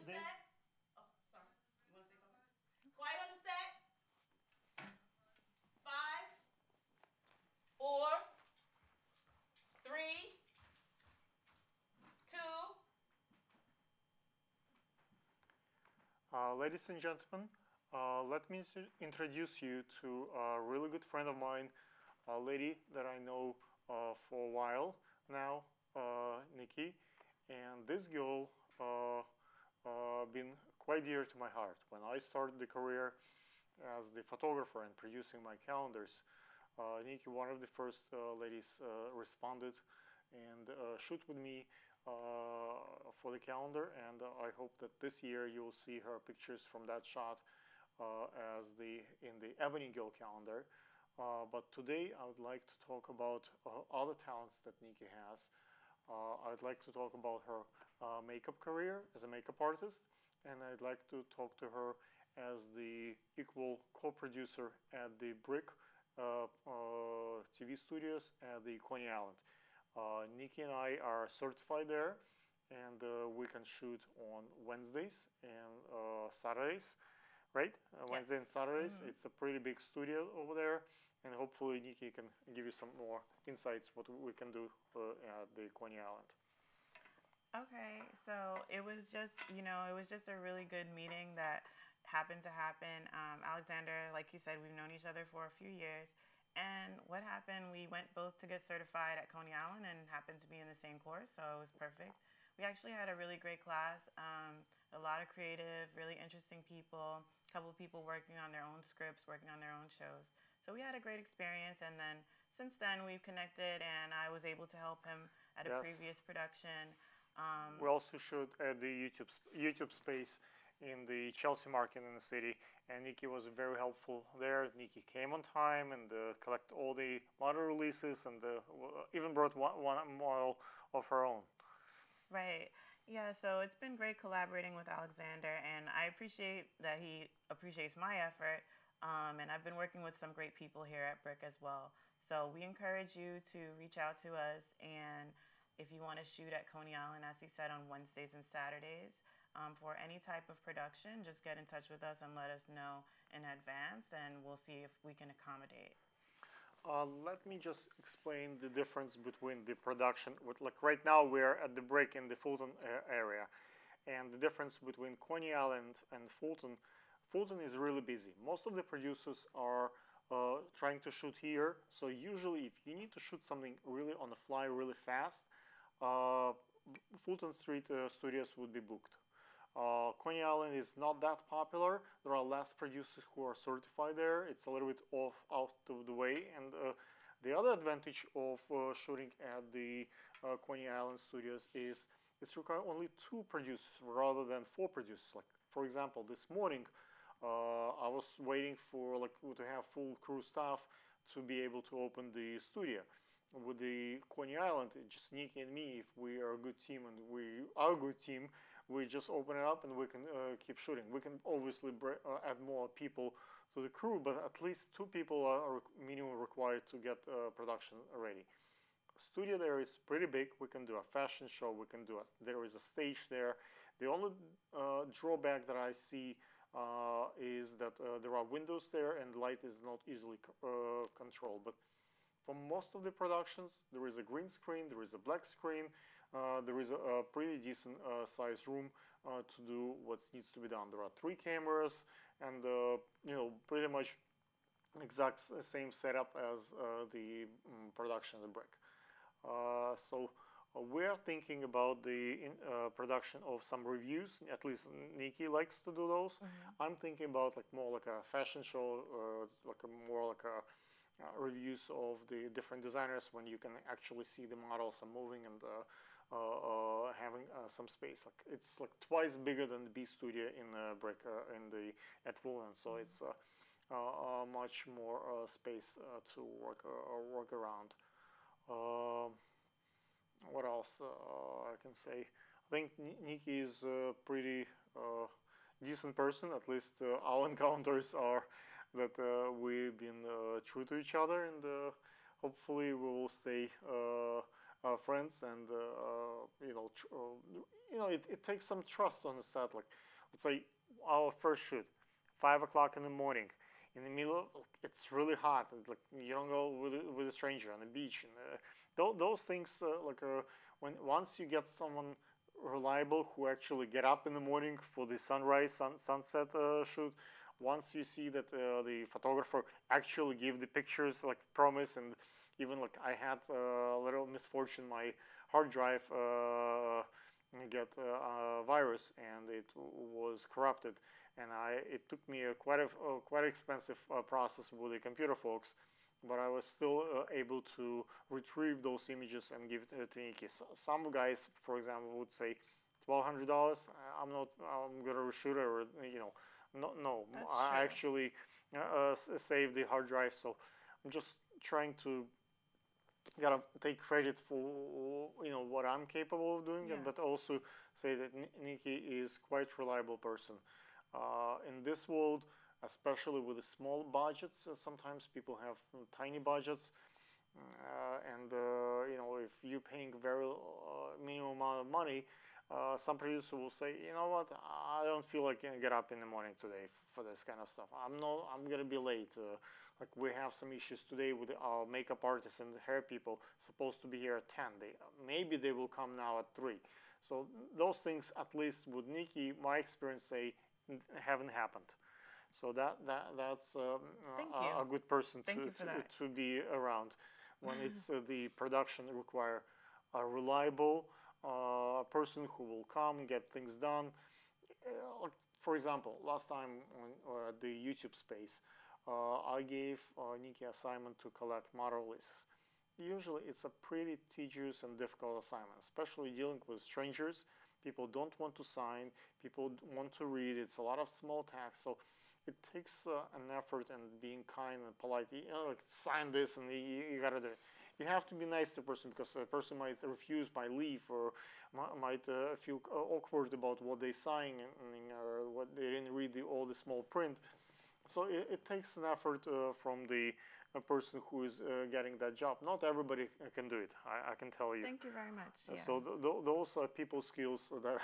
Wednesday. Oh, sorry. You want to say something? Quiet on the set. 5, 4, 3, 2. Ladies and gentlemen, let me introduce you to a really good friend of mine, a lady that I know for a while now, Nikki. And this girl been quite dear to my heart. When I started the career as the photographer and producing my calendars, Nikki, one of the first ladies, responded and shoot with me for the calendar, and I hope that this year you'll see her pictures from that shot as in the Ebony Girl calendar. But today I would like to talk about other talents that Nikki has. I'd like to talk about her makeup career as a makeup artist, and I'd like to talk to her as the equal co-producer at the Brick TV studios at the Coney Island. Nikki and I are certified there, and we can shoot on Wednesdays and Saturdays, right? Yes. Wednesday and Saturdays. It's a pretty big studio over there, and hopefully Nikki can give you some more insights what we can do at the Coney Island. Okay, so it was just a really good meeting that happened to happen. Alexander, like you said, we've known each other for a few years. And what happened, we went both to get certified at Coney Island and happened to be in the same course, so it was perfect. We actually had a really great class, a lot of creative, really interesting people, a couple of people working on their own scripts, working on their own shows. So we had a great experience, and then since then we've connected, and I was able to help him at a Yes. previous production. We also shoot at the YouTube space in the Chelsea market in the city, and Nikki was very helpful there. Nikki came on time and collect all the model releases, and even brought one model of her own. Right. Yeah, so it's been great collaborating with Alexander, and I appreciate that he appreciates my effort. And I've been working with some great people here at Brick as well. So we encourage you to reach out to us, and if you want to shoot at Coney Island, as he said, on Wednesdays and Saturdays, for any type of production, just get in touch with us and let us know in advance, and we'll see if we can accommodate. Let me just explain the difference between the production. Like right now, we're at the Brick in the Fulton area, and the difference between Coney Island and Fulton. Fulton is really busy. Most of the producers are trying to shoot here. So usually, if you need to shoot something really on the fly, really fast, Fulton Street studios would be booked. Coney Island is not that popular. There are less producers who are certified there. It's a little bit out of the way. And the other advantage of shooting at the Coney Island studios is it's require only 2 producers rather than 4 producers. Like, for example, this morning I was waiting for to have full crew staff to be able to open the studio. With the Coney Island, just Nikki and me, if we are a good team and we are a good team, we just open it up and we can keep shooting. We can obviously add more people to the crew, but at least 2 people are minimum required to get production ready. Studio there is pretty big. We can do a fashion show. There is a stage there. The only drawback that I see is that there are windows there and light is not easily controlled. But for most of the productions, there is a green screen, there is a black screen, there is a pretty decent sized room to do what needs to be done. There are 3 cameras and pretty much exact same setup as the production of the Brick. So we're thinking about the production of some reviews. At least Nikki likes to do those. I'm thinking about more like a fashion show, more like a reviews of the different designers when you can actually see the models are moving and having some space. It's like twice bigger than the B studio in Brick at Fulham, so it's much more space to work around. What else I can say? I think Nikki is a pretty decent person. At least our encounters are that we've been true to each other, and hopefully we will stay friends, and it takes some trust on the set. Like, let's say our first shoot, 5 o'clock in the morning, in the middle, it's really hot, and like you don't go with a stranger on the beach, and those things when once you get someone reliable who actually get up in the morning for the sunset shoot. Once you see that the photographer actually give the pictures like promise, and even like I had a little misfortune, my hard drive get a virus and it was corrupted, and it took me quite expensive process with the computer folks, but I was still able to retrieve those images and give it to Nikki. Some guys, for example, would say $1,200. I'm gonna reshoot it, or no. I actually saved the hard drive, so I'm just trying to gotta take credit for what I'm capable of doing, but also say that Nikki is quite reliable person. In this world, especially with the small budgets, sometimes people have tiny budgets, and if you're paying very minimum amount of money, some producer will say, you know what, I don't feel like get up in the morning today for this kind of stuff. I'm gonna be late. Like we have some issues today with our makeup artists and the hair people supposed to be here at 10. Maybe they will come now at 3. So those things, at least with Nikki, my experience say haven't happened. So that's a good person to be around when it's the production require a reliable person who will come get things done. For example, last time on the YouTube space, I gave Nikki assignment to collect model releases. Usually it's a pretty tedious and difficult assignment, especially dealing with strangers. People don't want to sign, people want to read, it's a lot of small text, so it takes an effort and being kind and polite. Like sign this and you gotta do it. You have to be nice to the person, because the person might refuse, might leave, or might feel awkward about what they signed, or what they didn't read all the small print. So it takes an effort from the person who is getting that job. Not everybody can do it, I can tell you. Thank you very much. Yeah. So those are people skills that are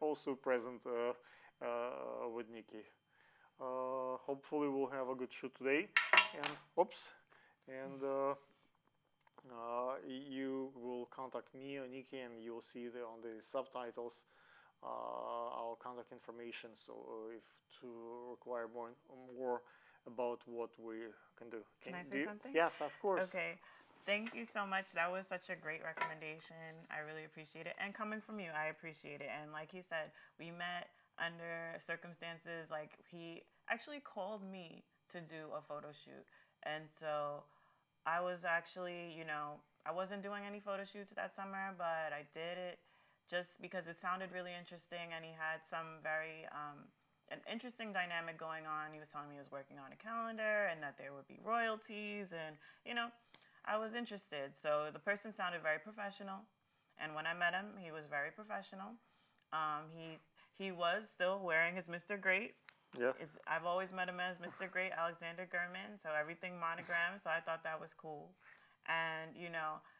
also present with Nikki. Hopefully we'll have a good shoot today, and you will contact me or Nikki, and you will see on the subtitles our contact information, so if to require more about what we can do. Can I say something? Yes, of course. Okay. Thank you so much. That was such a great recommendation. I really appreciate it. And coming from you, I appreciate it. And like you said, we met under circumstances, like he actually called me to do a photo shoot. And so I was actually, I wasn't doing any photo shoots that summer, but I did it just because it sounded really interesting, and he had some very an interesting dynamic going on. He was telling me he was working on a calendar and that there would be royalties, and I was interested. So the person sounded very professional, and when I met him, he was very professional. He was still wearing his Mr. Great. Yeah. I've always met him as Mr. Great, Alexander Gurman, so everything monogrammed, so I thought that was cool. And,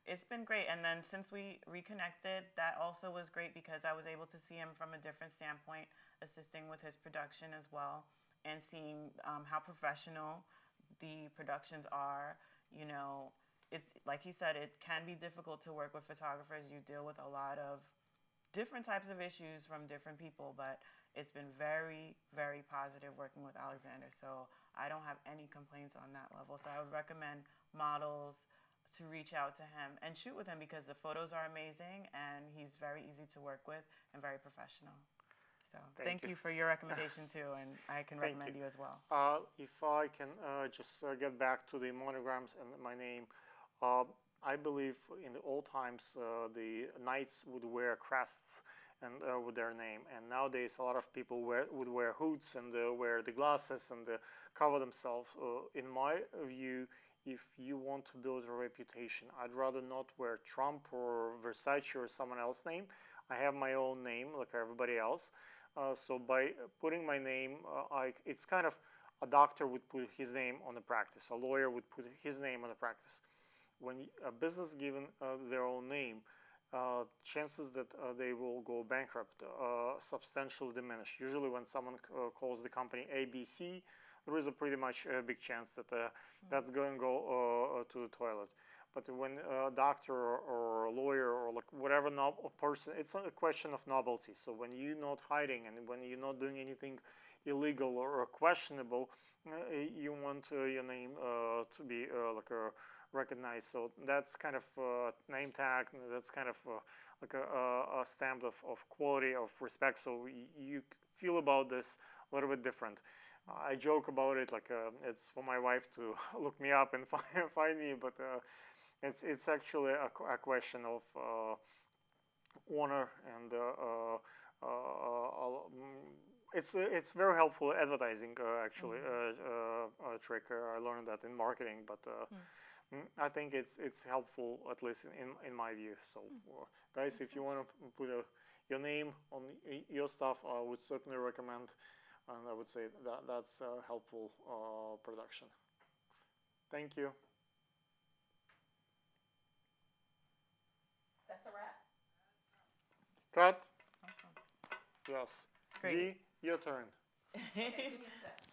it's been great. And then since we reconnected, that also was great because I was able to see him from a different standpoint, assisting with his production as well, and seeing how professional the productions are. It's like he said, it can be difficult to work with photographers. You deal with a lot of different types of issues from different people, but it's been very, very positive working with Alexander. So I don't have any complaints on that level. So I would recommend models to reach out to him and shoot with him, because the photos are amazing and he's very easy to work with and very professional. So thank you for your recommendation too, and I can recommend you as well. If I can just get back to the monograms and my name, I believe in the old times the knights would wear crests and with their name, and nowadays a lot of people would wear hoods and wear the glasses and cover themselves. In my view, if you want to build a reputation, I'd rather not wear Trump or Versace or someone else's name. I have my own name like everybody else. So by putting my name, it's kind of a doctor would put his name on the practice. A lawyer would put his name on the practice. when a business given their own name, chances that they will go bankrupt substantially diminish. Usually, when someone calls the company ABC, there is a pretty much big chance that that's going to go to the toilet. But when a doctor or a lawyer or like whatever person, it's a question of novelty. So when you're not hiding and when you're not doing anything illegal or questionable, you want your name to be like recognized. So that's kind of name tag. That's kind of like a stamp of quality, of respect. So you feel about this a little bit different. I joke about it like it's for my wife to look me up and find me, but it's actually a question of honor, and it's very helpful advertising actually trick. I learned that in marketing, but I think it's helpful, at least in my view. So guys, if you want to put your name on your stuff, I would certainly recommend, and I would say that's a helpful production. Thank you. That's a wrap. Cut. Awesome. Yes. Great. V, your turn. Okay, give me a sec.